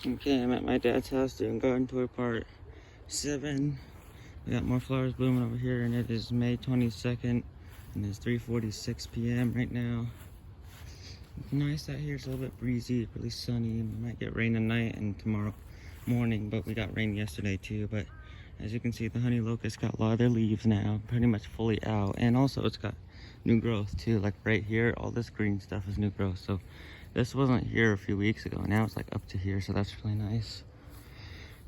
Okay, I'm at my dad's house doing garden tour part 7. We got more flowers blooming over here, and it is May 22nd, and it's 3:46 p.m. right now. It's nice out here. It's a little bit breezy, really sunny. We might get rain tonight and tomorrow morning, but we got rain yesterday too. But as you can see, the honey locust got a lot of their leaves now, pretty much fully out, and also it's got new growth too. Like right here, all this green stuff is new growth. So this wasn't here a few weeks ago. Now it's like up to here, so that's really nice.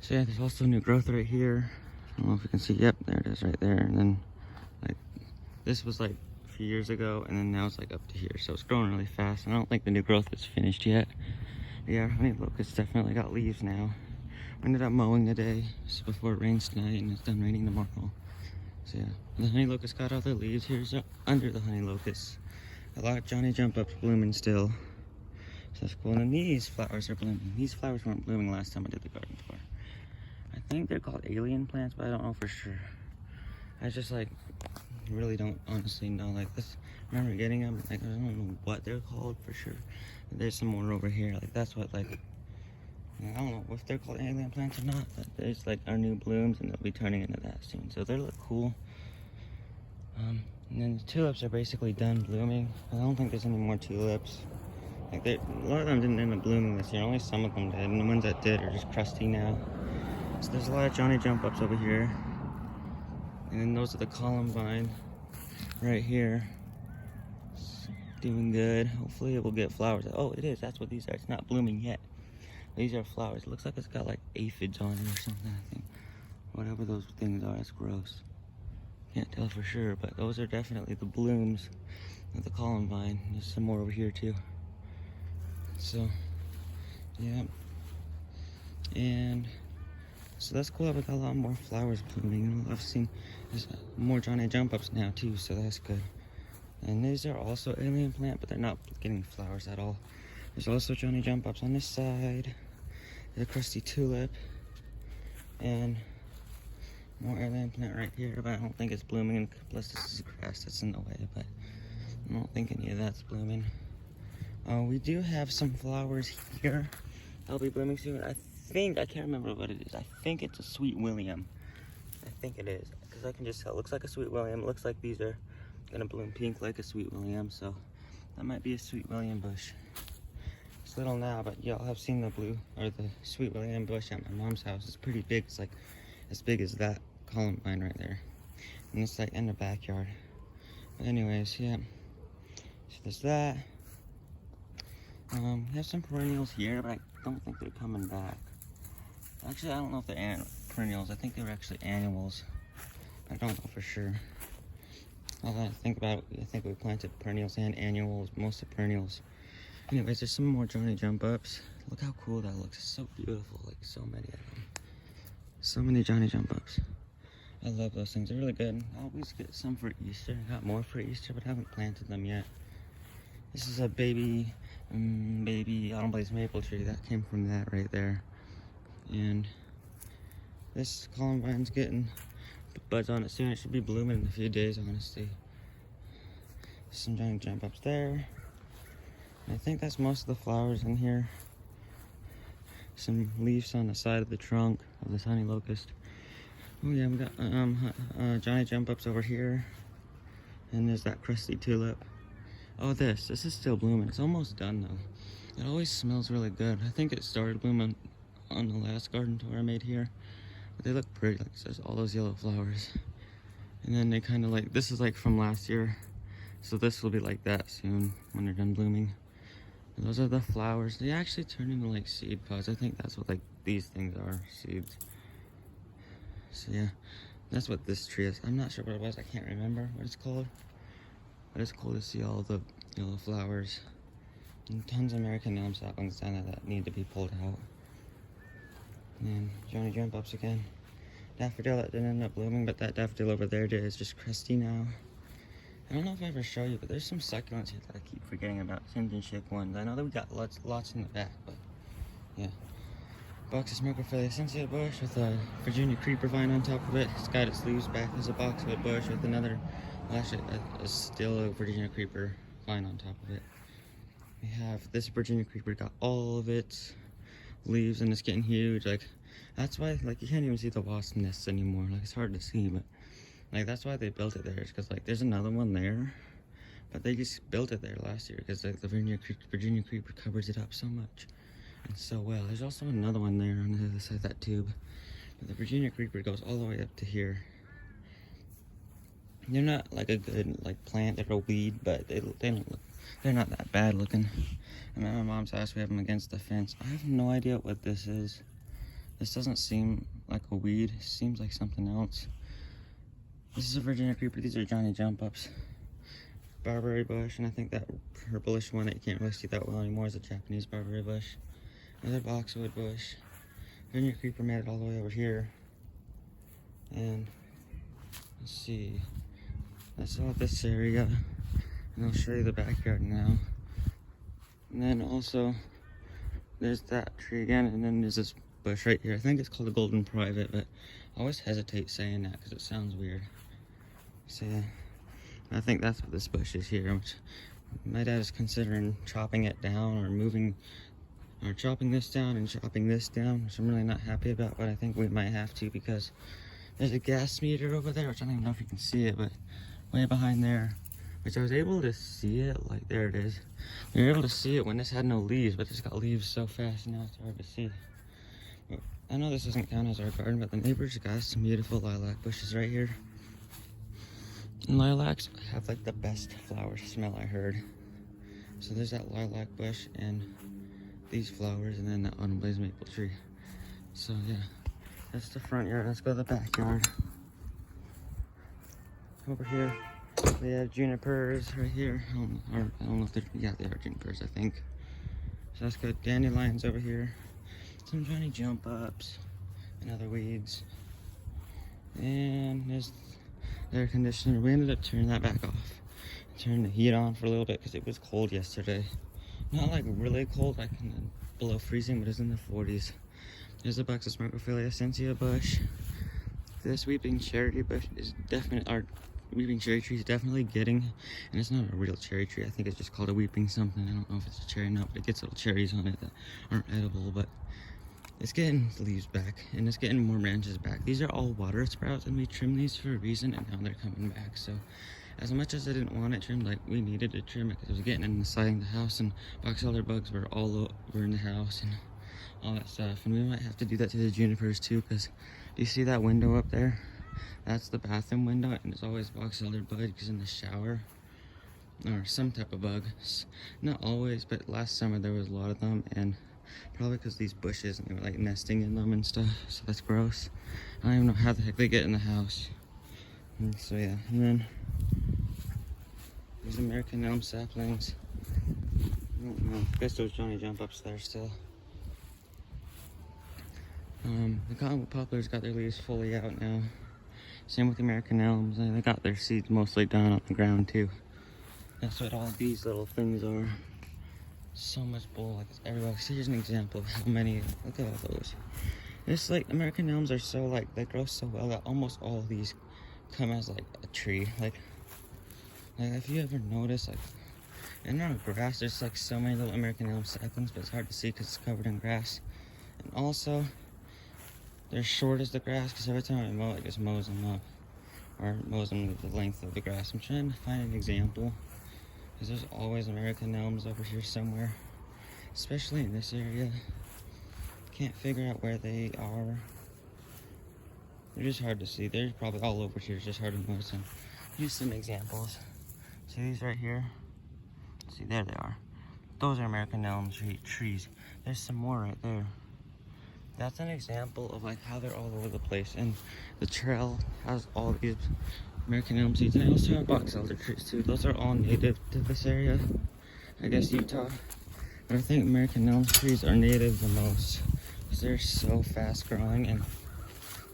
So yeah, there's also new growth right here. I don't know if you can see. Yep, there it is right there. And then like this was like a few years ago, and then now it's like up to here. So it's growing really fast. And I don't think the new growth is finished yet. But yeah, honey locust definitely got leaves now. We ended up mowing today, just before it rains tonight, and it's done raining tomorrow. So yeah, the honey locust got all their leaves. Here's under the honey locust. A lot of Johnny jump ups blooming still. So that's cool. And then these flowers are blooming. These flowers weren't blooming last time I did the garden tour. I think they're called alien plants, but I don't know for sure. I just like really don't honestly know. Like this, I remember getting them. Like I don't know what they're called for sure. But there's some more over here. Like that's what like. I don't know if they're called alien plants or not, but there's like our new blooms, and they'll be turning into that soon. So they look cool. And then the tulips are basically done blooming. I don't think there's any more tulips. Like a lot of them didn't end up blooming this year. Only some of them did, and the ones that did are just crusty now. So there's a lot of Johnny jump ups over here, and then those are the columbine right here. It's doing good. Hopefully it will get flowers. Oh, it is. That's what these are. It's not blooming yet. These are flowers. It looks like it's got like aphids on it or something, I think. Whatever those things are, it's gross. Can't tell for sure, but those are definitely the blooms of the columbine. There's some more over here too. So, yeah. And so that's cool. We got a lot more flowers blooming. I've seen there's more Johnny jump ups now too, so that's good. And these are also alien plant, but they're not getting flowers at all. There's also Johnny jump ups on this side. There's a crusty tulip, and more alien plant right here, but I don't think it's blooming. Plus this is grass that's in the way, but I don't think any of that's blooming. We do have some flowers here. They'll be blooming soon. I can't remember what it is. I think it's a Sweet William. I think it is, because I can just tell. It looks like a Sweet William. It looks like these are gonna bloom pink like a Sweet William, so that might be a Sweet William bush. It's little now, but y'all have seen the blue, or the Sweet William bush at my mom's house. It's pretty big. It's like as big as that columbine right there. And it's like in the backyard. But anyways, yeah. So there's that. We have some perennials here, but I don't think they're coming back. Actually, I don't know if they're perennials. I think they were actually annuals. I don't know for sure. Now that I think about it, I think we planted perennials and annuals, most of perennials. Anyways, there's some more Johnny jump ups. Look how cool that looks. It's so beautiful, like so many of them. So many Johnny jump ups. I love those things. They're really good. I always get some for Easter. I got more for Easter, but I haven't planted them yet. This is a baby autumn blaze maple tree that came from that right there. And this columbine's getting buds on it soon. It should be blooming in a few days, honestly. Some Johnny jump ups there. And I think that's most of the flowers in here. Some leaves on the side of the trunk of this honey locust. Oh yeah, we got Johnny jump ups over here. And there's that crusty tulip. Oh, this is still blooming. It's almost done though. It always smells really good. I think it started blooming on the last garden tour I made here. But they look pretty. Like there's all those yellow flowers. And then they kind of like, this is like from last year. So this will be like that soon when they're done blooming. And those are the flowers. They actually turn into like seed pods. I think that's what like these things are, seeds. So yeah, that's what this tree is. I'm not sure what it was. I can't remember what it's called. But it's cool to see all the yellow flowers. And tons of American elm saplings down there that need to be pulled out. And Johnny jump ups again. Daffodil that didn't end up blooming, but that daffodil over there did. It's just crusty now. I don't know if I ever show you, but there's some succulents here that I keep forgetting about. Hinge shake ones. I know that we got lots in the back, but yeah. Box of Smokerphilly Essentia bush with a Virginia creeper vine on top of it. It's got its leaves back. There's a boxwood bush with another, actually, still a Virginia creeper vine on top of it. We have this Virginia creeper, got all of its leaves, and it's getting huge. Like, that's why, like, you can't even see the wasp nests anymore. Like, it's hard to see, but like, that's why they built it there. It's because, like, there's another one there, but they just built it there last year because, like, the Virginia creeper covers it up so much and so well. There's also another one there on the other side of that tube, but the Virginia creeper goes all the way up to here. They're not like a good like plant, they're a weed, but they don't look, they're not that bad looking. I'm at my mom's house, we have them against the fence. I have no idea what this is. This doesn't seem like a weed, it seems like something else. This is a Virginia creeper, these are Johnny jump ups. Barberry bush, and I think that purplish one that you can't really see that well anymore is a Japanese barberry bush. Another boxwood bush. Virginia creeper made it all the way over here. And let's see. That's all this area, and I'll show you the backyard now. And then also, there's that tree again, and then there's this bush right here. I think it's called a golden private, but I always hesitate saying that because it sounds weird. So yeah, I think that's what this bush is here, which my dad is considering chopping it down or or chopping this down and chopping this down, which I'm really not happy about, but I think we might have to because there's a gas meter over there, which I don't even know if you can see it, but way behind there, which I was able to see it, like there it is. We were able to see it when this had no leaves, but this got leaves so fast now it's hard to see. But I know this doesn't count as our garden, but the neighbors got some beautiful lilac bushes right here. And lilacs have like the best flower smell I heard. So there's that lilac bush and these flowers, and then the autumn blaze maple tree. So yeah, that's the front yard. Let's go to the backyard. Over here, we have junipers right here. I don't know if they're, yeah, they are junipers, I think. So that's good. Dandelions over here. Some Johnny jump ups and other weeds. And there's the air conditioner. We ended up turning that back off. Turned the heat on for a little bit because it was cold yesterday. Not like really cold, like below freezing, but it's in the 40s. There's a box of Smartophilia essentia bush. This weeping cherry bush is definitely, our weeping cherry tree is definitely getting, and it's not a real cherry tree. I think it's just called a weeping something. I don't know if it's a cherry or not, but it gets little cherries on it that aren't edible, but it's getting leaves back, and it's getting more branches back. These are all water sprouts, and we trimmed these for a reason, and now they're coming back. So as much as I didn't want it trimmed, like we needed to trim it because it was getting in the side of the house, and box elder bugs were all over in the house and all that stuff. And we might have to do that to the junipers too, because do you see that window up there? That's the bathroom window, and it's always box elder bugs in the shower, or some type of bug. Not always, but last summer there was a lot of them, and probably because these bushes, and they were like nesting in them and stuff, so that's gross. I don't even know how the heck they get in the house. And so yeah, and then these American elm saplings. I don't know, I guess those Johnny jump ups there still. The cottonwood poplars got their leaves fully out now. Same with the American elms, and they got their seeds mostly down on the ground too. That's what all these little things are. So much bull, like it's everywhere. So here's an example of how many, look at all those. It's like American elms are so like, they grow so well that almost all of these come as like a tree. Like if you ever notice, like in our grass, there's like so many little American elm saplings, but it's hard to see because it's covered in grass. And also, they're short as the grass because every time I mow, it just mows them up, or mows them the length of the grass. I'm trying to find an example because there's always American elms over here somewhere, especially in this area. Can't figure out where they are. They're just hard to see. They're probably all over here. It's just hard to notice them. Here's some examples. See these right here? See, there they are. Those are American elm trees. There's some more right there. That's an example of like how they're all over the place, and the trail has all these American elm seeds. And I also have box elder trees too. Those are all native to this area, I guess Utah. But I think American elm trees are native the most because they're so fast growing, and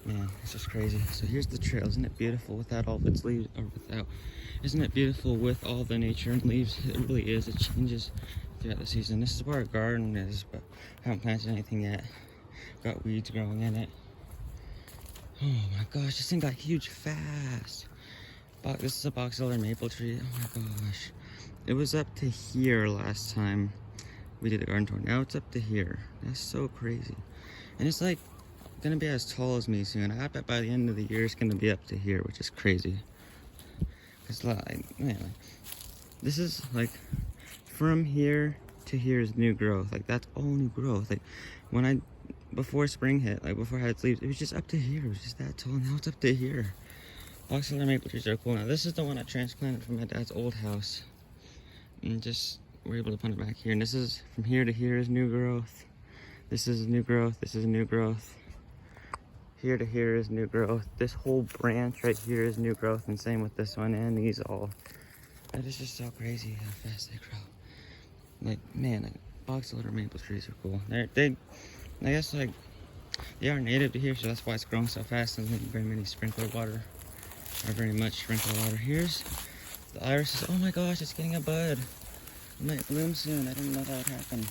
man, it's just crazy. So here's the trail. Isn't it beautiful without all of its leaves, or without? Isn't it beautiful with all the nature and leaves? It really is. It changes throughout the season. This is where our garden is, but I haven't planted anything yet. Got weeds growing in it. Oh my gosh, this thing got huge fast. This is a box elder maple tree. Oh my gosh. It was up to here last time. we did the garden tour. Now it's up to here. That's so crazy. And it's like gonna be as tall as me soon. I bet by the end of the year it's gonna be up to here, which is crazy. It's like, man, like, this is like from here to here is new growth. Like that's all new growth. Like before spring hit, like before I had its leaves, it was just up to here. It was just that tall. Now it's up to here. Boxelor maple trees are cool. Now this is the one I transplanted from my dad's old house, and just we're able to put it back here. And this is from here to here is new growth. This is new growth. This is new growth. Here to here is new growth. This whole branch right here is new growth, and same with this one and these all. That is just so crazy how fast they grow. Like, man, like, boxelor maple trees are cool. I guess, like, they are native to here, so that's why it's growing so fast and not very many sprinkled water, or very much sprinkled water. Here's the irises. Oh my gosh, it's getting a bud. It might bloom soon. I didn't know that would happen.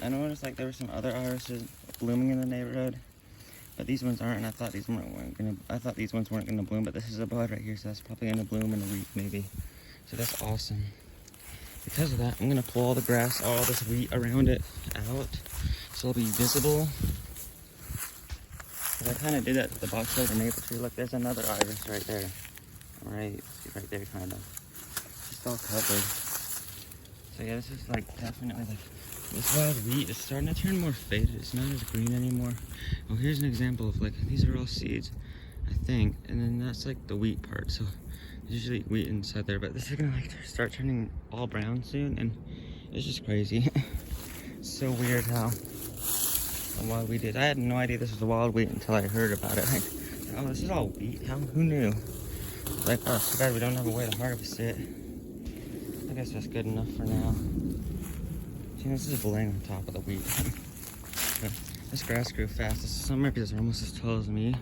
I noticed, like, there were some other irises blooming in the neighborhood, but these ones aren't, and I thought these ones weren't gonna bloom, but this is a bud right here, so that's probably gonna bloom in a week, maybe. So that's awesome. Because of that, I'm gonna pull all the grass, all this wheat around it out, so it'll be visible. Because I kind of did that to the boxelor maple tree. Look, there's another iris right there. Right there, kind of. It's all covered. So yeah, this is like definitely like, this wild wheat is starting to turn more faded. It's not as green anymore. Oh, here's an example of like, these are all seeds, I think. And then that's like the wheat part. So there's usually wheat inside there, but this is gonna like start turning all brown soon, and it's just crazy. It's so weird how wild wheat is. I had no idea this was a wild wheat until I heard about it. Like, oh, this is all wheat? Who knew? Like, oh, too bad we don't have a way to harvest it. I guess that's good enough for now. See, this is laying on top of the wheat. This grass grew fast. Some reptiles are almost as tall as me.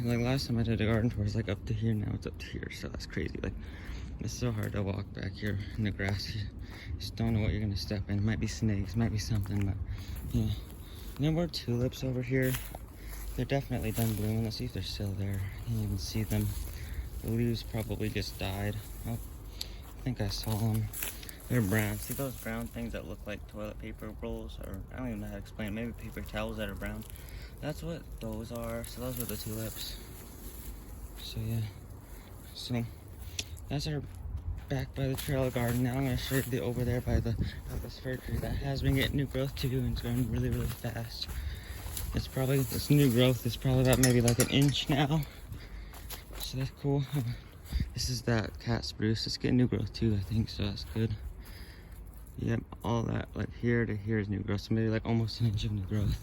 Like last time I did a garden tour, it was like up to here. Now it's up to here, so that's crazy. Like, it's so hard to walk back here in the grass. You just don't know what you're gonna step in. It might be snakes, might be something, but yeah. And then more tulips over here. They're definitely done blooming. Let's see if they're still there. I can't even see them. The leaves probably just died. Oh, I think I saw them. They're brown. See those brown things that look like toilet paper rolls? Or I don't even know how to explain it. Maybe paper towels that are brown. That's what those are. So those are the tulips. So yeah. So that's our back by the trail garden. Now I'm gonna show you over there by this fir tree that has been getting new growth too, and it's growing really, really fast. It's probably, this new growth is probably about maybe like an inch now. So that's cool. This is that cat spruce. It's getting new growth too, I think, so that's good. Yep, all that, like here to here is new growth. So maybe like almost an inch of new growth.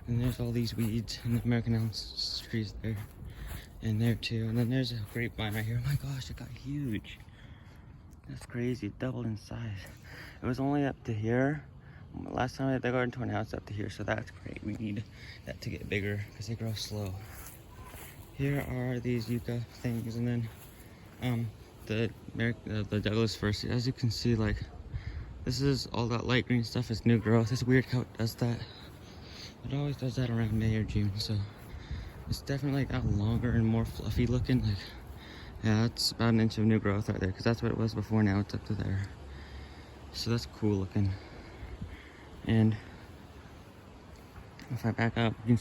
And there's all these weeds and the American elm trees there. And there too. And then there's a grapevine right here. Oh my gosh, it got huge. That's crazy, it doubled in size. It was only up to here. Last time I did the garden tour, now it's up to here, so that's great. We need that to get bigger because they grow slow. Here are these yucca things, and then the Douglas firs. As you can see, like, this is all that light green stuff is new growth. It's weird how it does that. It always does that around May or June, so it's definitely gotten longer and more fluffy looking. Like, yeah, that's about an inch of new growth right there, because that's what it was before. Now it's up to there, so that's cool looking. And if I back up, you can